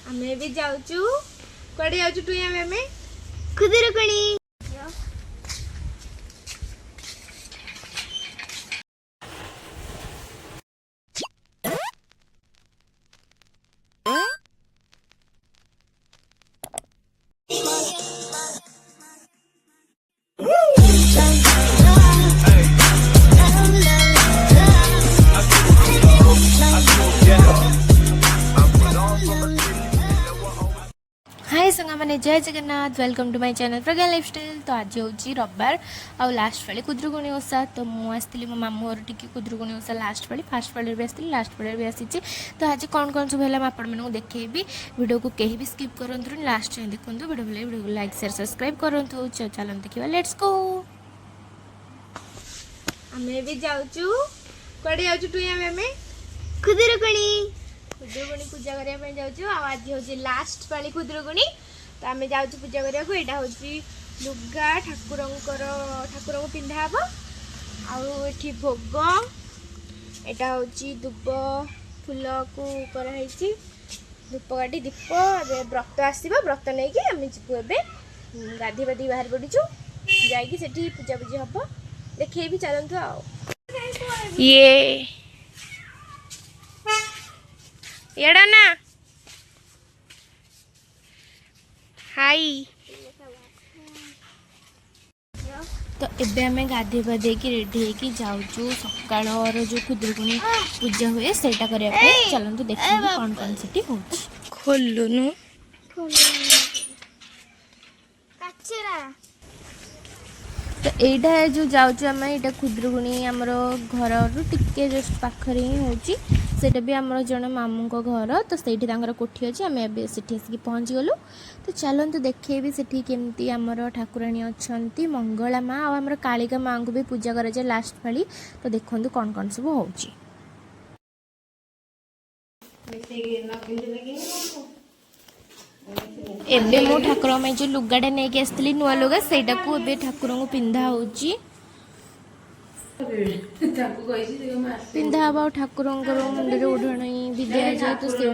आमे भी जाउचु कड़े जाउचु तू या में खुदरकणी हाय संगा मैंने जय Jagannath welcome to my channel Pragya lifestyle. तो आज हूँ रविवार आउ लास्ट पाली खुदरुकुणी ओषा। तो मुझे मो मामू घर टी खुदरुकुणी ओषा लास्ट पाली फास्ट पाली भी आसती लास्ट पाली भी आसी। तो आज कौन कौन सब है आपको देखी वीडियो को कहीं भी स्किप करूँ लास्ट में देखो वीडियो भले वीडियो को लाइक शेयर सब्सक्राइब करूँ। चलो देखा लेट्स गो। आमे भी जाउचु कड़े जाउचु तू या में खुदरुकुणी खुदरुकुणी पूजा करने जाऊँ। आज हूँ लास्ट पाली खुदरुकुणी। तो आम जाऊँ पूजा करने को। यहाँ हूँ लुगा ठाकुर ठाकुर को पिंधा हम आठी भोग। यहाँ हूँ दुब फूल को कराई धूप काटी दीप व्रत आसो व्रत नहीं कि आम जीवु ए गाधी बाधी बाहर पड़ीचु जाकि पूजा पूजी हम देखे भी चलतु आ ये एड़ा ना हाई। तो एबे आमे गाधे पाधे की रेडी होगी जाऊँ सकाल जो खुदरुकुणी पूजा हुए सेटा करने चलते देखिए कौन कौन से हो खोलुनु तो यहाँ जो जाऊँ आम यहाँ खुदरुकुणी आमर घर टिके जस्ट पाखरे ही होटा भी आमर जड़े मामू घर। तो सही कोठी अच्छी आम से आसिक पहुँची गलु। तो चलतु देखेबी से केमती आमर ठाकुराणी अच्छा मंगला माँ आमर कालिका माँ को भी पूजा कराए लास्ट पाली। तो देखो कौन कौन सब हो एबे मो ठाकुर में जो लुगाटा नहीं कि आसती नुआ लुगा सेटा को एबे ठाकुर को पिंधा होची पिंधा हम ठाकुर मुंडे ओढ़णी भी दि जाए। तो से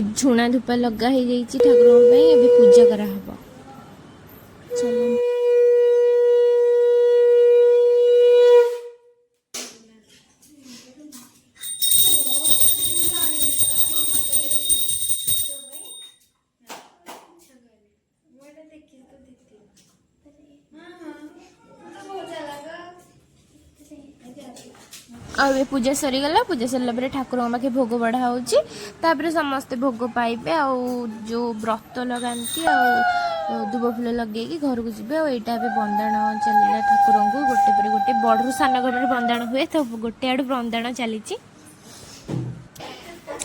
झुणा धूपा लगा ही जाइए ठाकुर एबे पूजा करा हबो। चलो आउ पूजा सरीगला पूजा सरला ठाकुर पाखे भोग बढ़ा होपर समस्ते भोग पाइबे आउ जो व्रत लगाती दुब फूल लगे घर को जी। यहाँ बंदाण चलला ठाकुर को गोटे पर गोटे बड़ू सान घर बंदाण हुए। तो गोटे आड़ बंदाण चली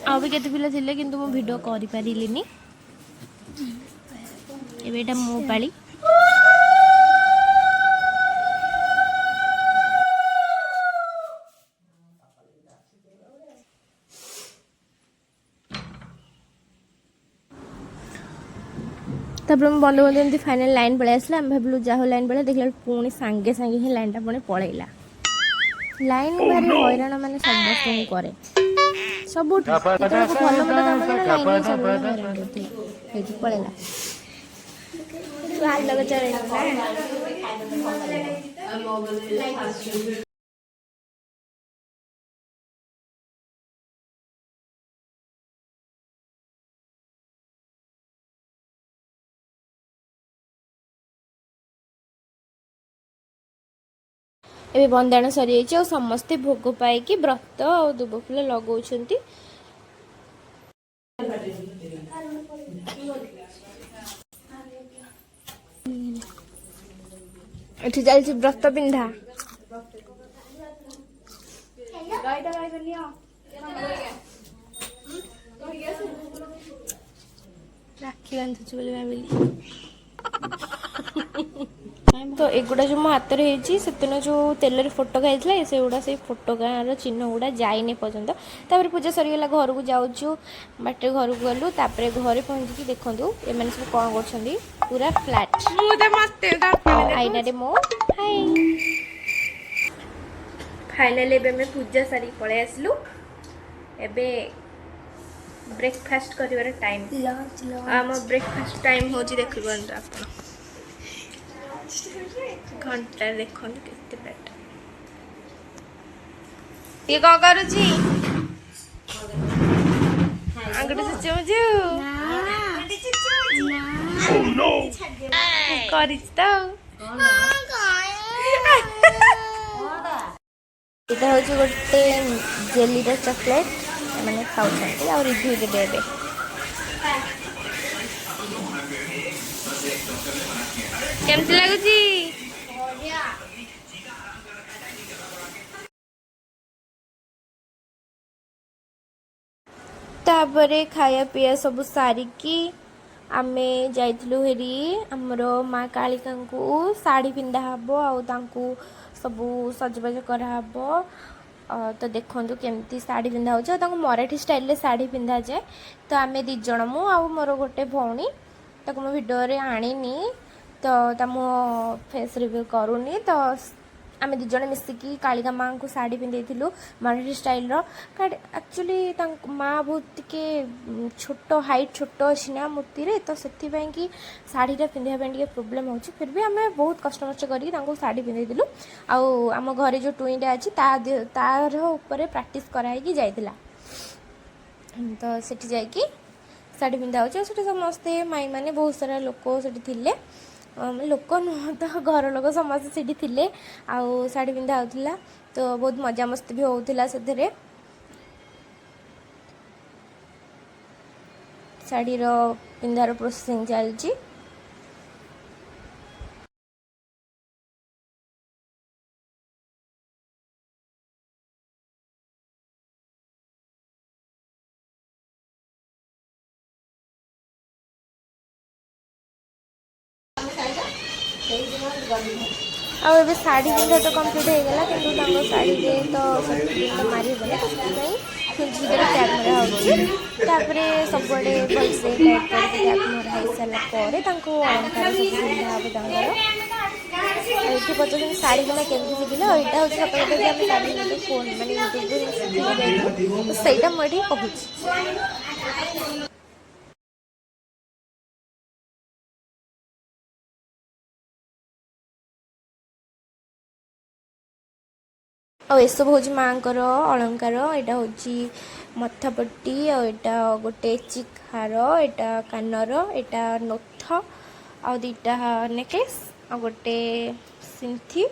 आ भी केते पिला थिले किंतु मो वीडियो करि पारिलिनी। एबे एटा मो पाली बंधु बंधु एमती फाइनल लाइन पलि आसला। आम भाविलु जहाँ लाइन पड़ा देखला पुणी सांगे सांगे ही लाइन टा पुणी पलैला। लाइन भारी हैरान माने समस्त करे सब भल मत काम लाइन सब पलैला एबे बंदाण सरी जाइए समस्ते भोग पाई व्रत और दुब फूल लगौछंती। एठी चलछि व्रत पिंधा राखी बांधुछु बोली भाबिली तो एगुड़ा जो मो हाथ में होती जो तेल फोटो खाई से गुड़ा से फोटो चिन्ह गुड़ा जाए पर्यंत तापर पूजा सरीगला घर को जाऊँ बाट घर को गलु तापर घरे पहुँची देखूँ एम सब कौन कर पूरा फ्लाट आईना मो फाइनाली पूजा सारी पलि आसलु एबे ब्रेकफास्ट कर टाइम आम ब्रेकफास्ट टाइम हो देख आप घंटा देखो केते पेट ये कौन करुची आंगुठी चुचुमुचु करिछ तो इटा हूँ गोटे जेलीर चॉकलेट मैंने खाऊँ आ रिव्यू देवे एबे केमती लगुची तापरे खाया पिया सब सारिकी आमे जाइथिलु हेरी हमर माँ कालिका को साड़ी पिंधा हबो आउ तांकू सबू सजबाज कराहबो तो देखो केमती साड़ी पिंधा हो मराठी स्टाइल साड़ी पिंधा जाए तो आमे दी जण मु आउ मोर गोटे भौणी ताको मो वीडियो रे आनीनी तो मो फेस रिव्यू करूनी तो आम दिज मिसिकी कालिका माँ को साड़ी पिंधेलु मराठी स्टाइल एक्चुअली माँ बहुत टे छोट हाइट छोट अच्छी ना मूर्ति रे तो से कि शाढ़ीटा पिंधापी प्रोब्लेम हो फिर भी आम बहुत कष्ट मष्ट कर शाढ़ी पिंधेलु आम घरे जो टुईटा अच्छी तार ऊपर प्राक्ट कराई जाइला तो सेठी जाकि शाढ़ी पिंधा हो समस्ते माई मैंने बहुत सारा लोक से लोक नुह तो घर लोक समस्त से आउ शाढ़ी पिंधा होता तो बहुत मजा मस्ती भी होता से शाढ़ीर पिंधार प्रोसेसिंग चलती आबे शाढ़ी पिंधा तो कम्प्लीट हो गला कि शाढ़ी तो मारी गला फिर टैग मरा होपर सबुआड़े भलसे टैग मरा हो सारापर अलंकार सब पिंधा हे ये पचार शाढ़ी बिना केमती शिखिल यहाँ हूँ सत कथा आम शाढ़ी फोन मैंने सहीटा मुझे कहूँ और ये सब हूँ माँ अलंकार यहाँ हूँ मथापट्टी आटा गोटे चिकार यहाँ कानर यहाँ नोथ आ दीटा नेकलेस आ गोटे सिंथी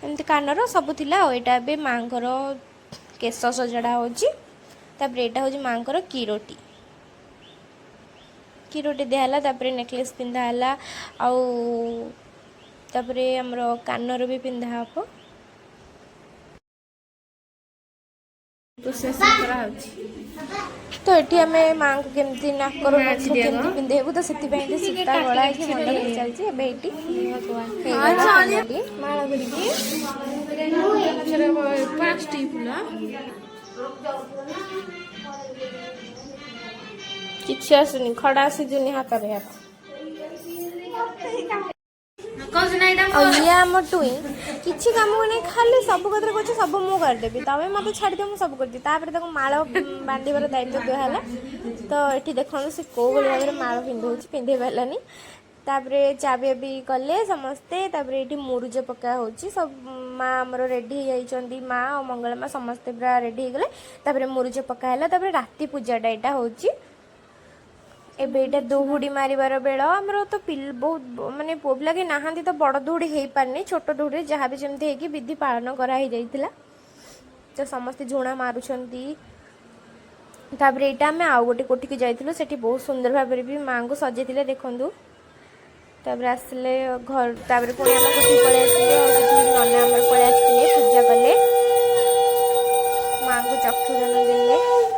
एमती कानर सब थिला यहाँ माँ केश सजड़ा होपर यहाँ हूँ माँ किरोटी किरोटी दिहला नेकलेस पिंधा आउे आमर कानर भी पिंधा हम तो ये आम माँ को केमती नाकर केमती पिंधेबू तो से सीता गला मंडल चलती किसी आसुनी खड़ा सीजुनी हाथ में ये आम टुई किसी कम को नहीं खाली सब कथा कहे सब मुझे करदेवी तमें मत छाड़ दियो सब कर माल बांधार दायित्व दिहला तो ये देखो सी कौ भाव में माल पिंधे पिंधे पारानी तापरे चाबी भी कले समस्ते ये मुरुज पका हो सब माँ आमर रेडी होती माँ और मंगला माँ समस्ते पूरा रेडी हो गले मुरुज पकाला राति पूजाटा यहाँ हूँ एबे दौड़ी मारिबार बेल आमर तो बहुत माने पुआ कि नहांती तो बड़ दौड़ी हो पारनी छोट दौड़ी जहाँ भी जमती विधि पालन कराई जाइथिला तो समस्ते झुणा मारुछंती तापर यहाँ आम आउ गोटे कोठी की जाइथिलु सेठी बहुत सुंदर भाव भी माँ को सजेइथिले देखंतु तापर आसले घर तापर पुणी आम कोठी पळै आसले नना आमर पळै आसले पूजा कले माँ को चक्षुदान देले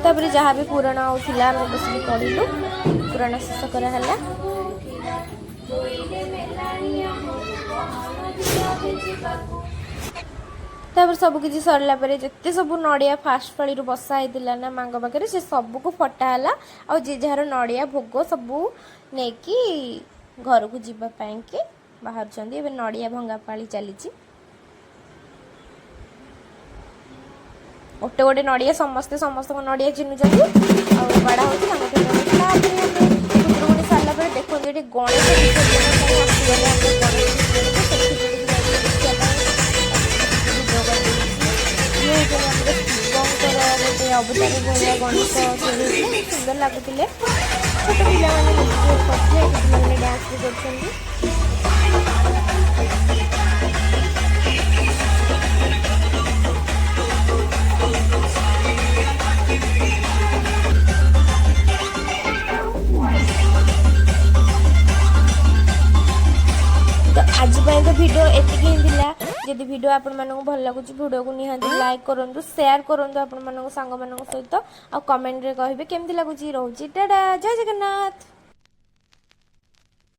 तापर जहाँ भी पुराण होता बस पढ़लु पुराण शेष कराला। तापर सब किसी सरला जिते सब नड़िया फास्ट पाली बसा होता ना माँ पाखे से सबको फटाला आ जे जार नड़िया भोग सबू नहीं घर को जीवाई कि बाहर नड़िया भंगा पाली चली गोटे गोटे नड़िया समस्ते समस्त नड़िया चिन्हुंट बाड़ा हो खुदुरुकुणी सारा पर देखते ये गणेश गोटे अवतार भाया गणेश सुंदर लगुले छोट पिला डांस भी कर आज तो वीडियो एतिक ही थिला। जदि वीडियो आपण मानक भल लगुच वीडियो को निहांती लाइक करंतु शेयर करंतु आपण मानक सांग मानक सहित आ कमेंट रे कहबे केमति लगुची रहउची। टाटा जय जगन्नाथ।